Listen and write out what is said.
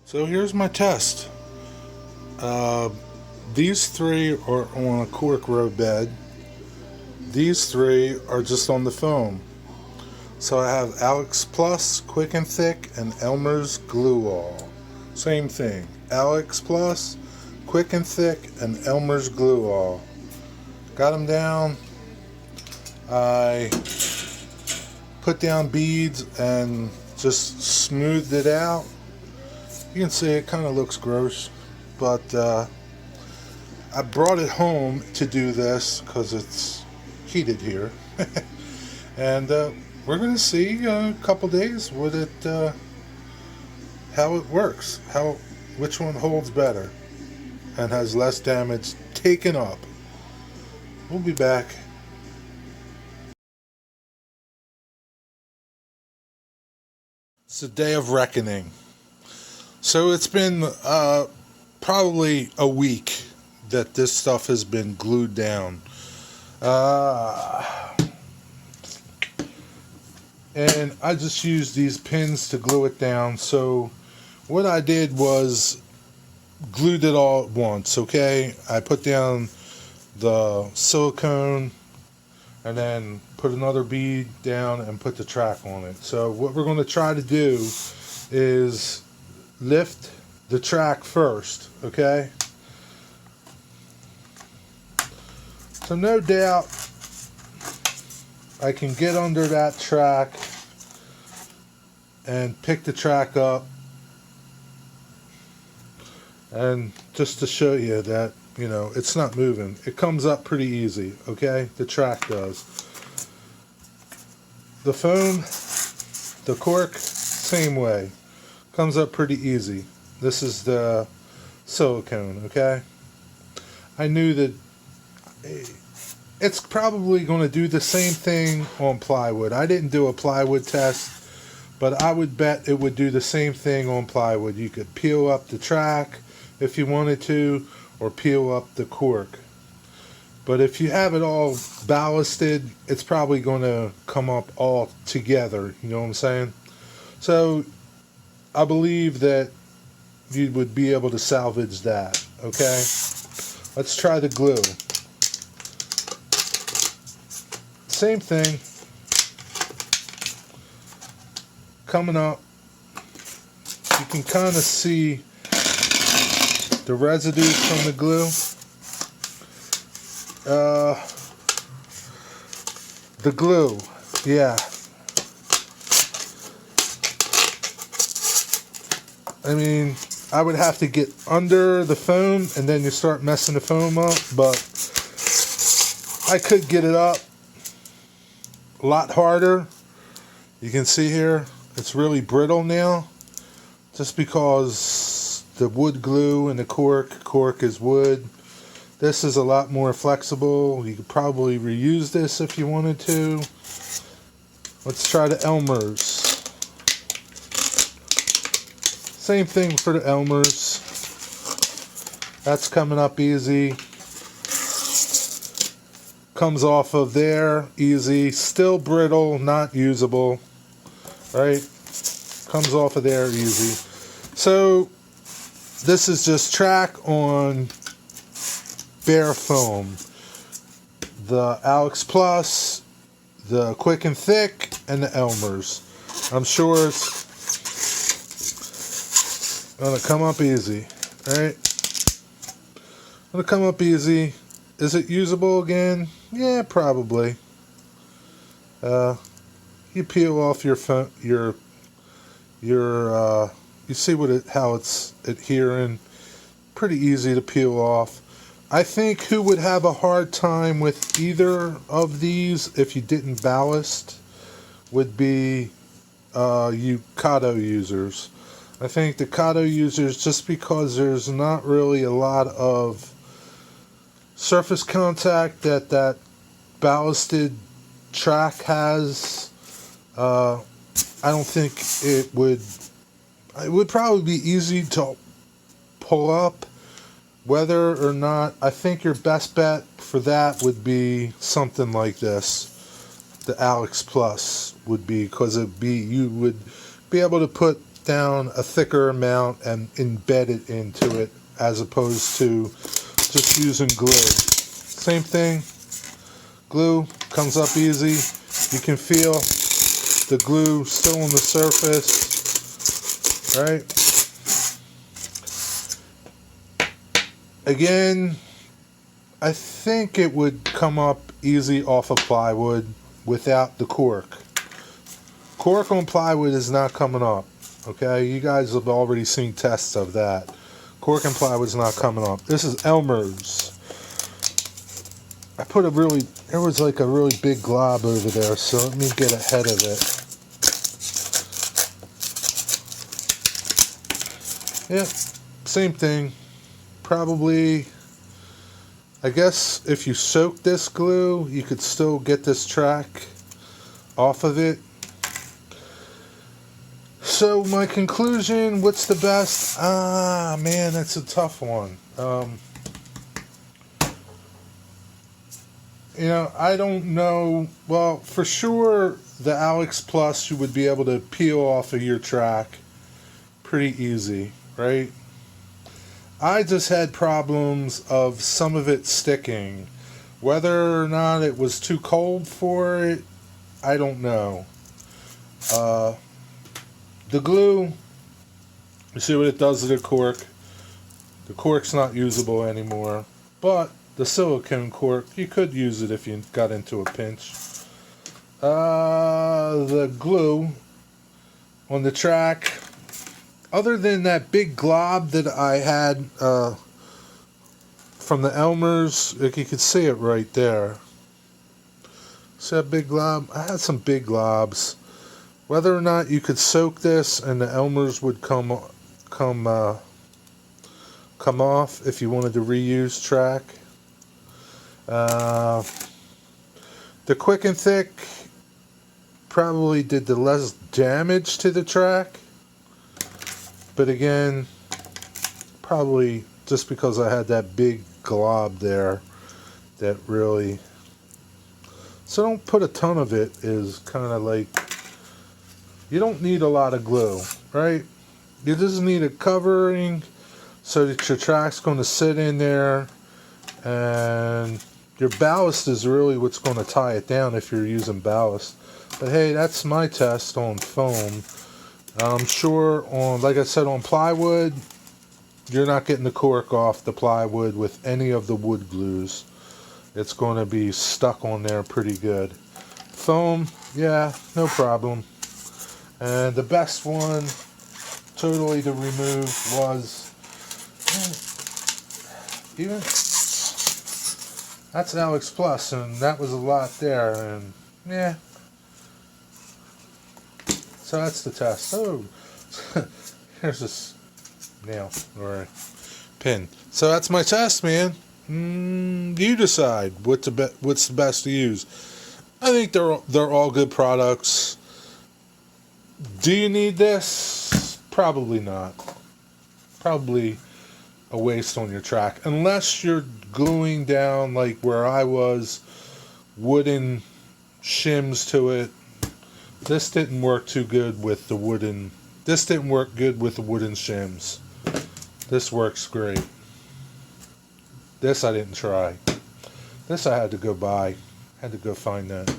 So here's my test. Uh, these three are on a cork row bed. These three are just on the foam. So I have Alex Plus, Quick and Thick, and Elmer's Glue All. Same thing. Alex Plus, Quick and Thick, and Elmer's Glue All. Got them down. I put down beads and just smoothed it out. You can see it kind of looks gross, but I brought it home to do this because it's heated here. And we're going to see in a couple days how it works, which one holds better and has less damage taken up. We'll be back. It's the day of reckoning. So it's been probably a week that this stuff has been glued down. And I just used these pins to glue it down. So what I did was glued it all at once, okay? I put down the silicone and then put another bead down and put the track on it. So what we're going to try to do is lift the track first, okay? So no doubt I can get under that track and pick the track up, and just to show you that, you know, it's not moving. It comes up pretty easy, okay? The track does. The foam, the cork, same way. Comes up pretty easy. This is the silicone, okay? I knew that it's probably going to do the same thing on plywood. I didn't do a plywood test, but I would bet it would do the same thing on plywood. You could peel up the track if you wanted to, or peel up the cork. But if you have it all ballasted, it's probably going to come up all together, you know what I'm saying? So I believe that you would be able to salvage that, okay? Let's try the glue. Same thing. Coming up, you can kind of see the residues from the glue. The glue, yeah. I mean, I would have to get under the foam and then you start messing the foam up, but I could get it up a lot harder. You can see here, it's really brittle now, just because the wood glue and the cork is wood. This is a lot more flexible. You could probably reuse this if you wanted to. Let's try the Elmer's. Same thing for the Elmer's. That's coming up easy. Comes off of there easy. Still brittle, not usable. Right? Comes off of there easy. So this is just track on bare foam. The Alex Plus, the Quick and Thick, and the Elmer's. I'm sure it's gonna come up easy, right? Gonna come up easy. Is it usable again? Yeah, probably. You peel off your you see how it's adhering. Pretty easy to peel off. I think who would have a hard time with either of these if you didn't ballast would be you Caulk users. I think the Caulk users, just because there's not really a lot of surface contact that ballasted track has, I don't think it would probably be easy to pull up. Whether or not, I think your best bet for that would be something like this. The Alex Plus would be, because you would be able to put down a thicker amount and embed it into it as opposed to just using glue. Same thing, glue comes up easy. You can feel the glue still on the surface, right? Again, I think it would come up easy off of plywood without the cork. Cork on plywood is not coming up, okay? You guys have already seen tests of that. Cork and plywood is not coming up. This is Elmer's. I put there was like a really big glob over there, so let me get ahead of it. Yep, same thing. Probably, I guess if you soak this glue, you could still get this track off of it. So my conclusion, what's the best? Man, that's a tough one. You know, I don't know. Well, for sure, the Alex Plus you would be able to peel off of your track pretty easy, right? I just had problems of some of it sticking. Whether or not it was too cold for it, I don't know. The glue, you see what it does to the cork. The cork's not usable anymore, but the silicone cork, you could use it if you got into a pinch. The glue on the track, other than that big glob that I had from the Elmer's, like you could see it right there. See that big glob? I had some big globs. Whether or not you could soak this and the Elmer's would come off if you wanted to reuse track. The Quick and Thick probably did the less damage to the track, but again, probably just because I had that big glob there that really, so don't put a ton of it, is kind of like, you don't need a lot of glue, right? You just need a covering so that your track's going to sit in there, and your ballast is really what's going to tie it down if you're using ballast. But hey, that's my test on foam. I'm sure on, like I said, on plywood, you're not getting the cork off the plywood with any of the wood glues. It's going to be stuck on there pretty good. Foam, yeah, no problem. And the best one totally to remove was, even, that's Alex Plus, and that was a lot there, and yeah. So that's the test. Oh, here's this nail or pin. So that's my test, man. You decide what's the best to use. I think they're all good products. Do you need this? Probably not. Probably a waste on your track, unless you're gluing down, like where I was, wooden shims to it. This didn't work too good with the wooden. This didn't work good with the wooden shims. This works great. This I didn't try. This I had to go buy. Had to go find that.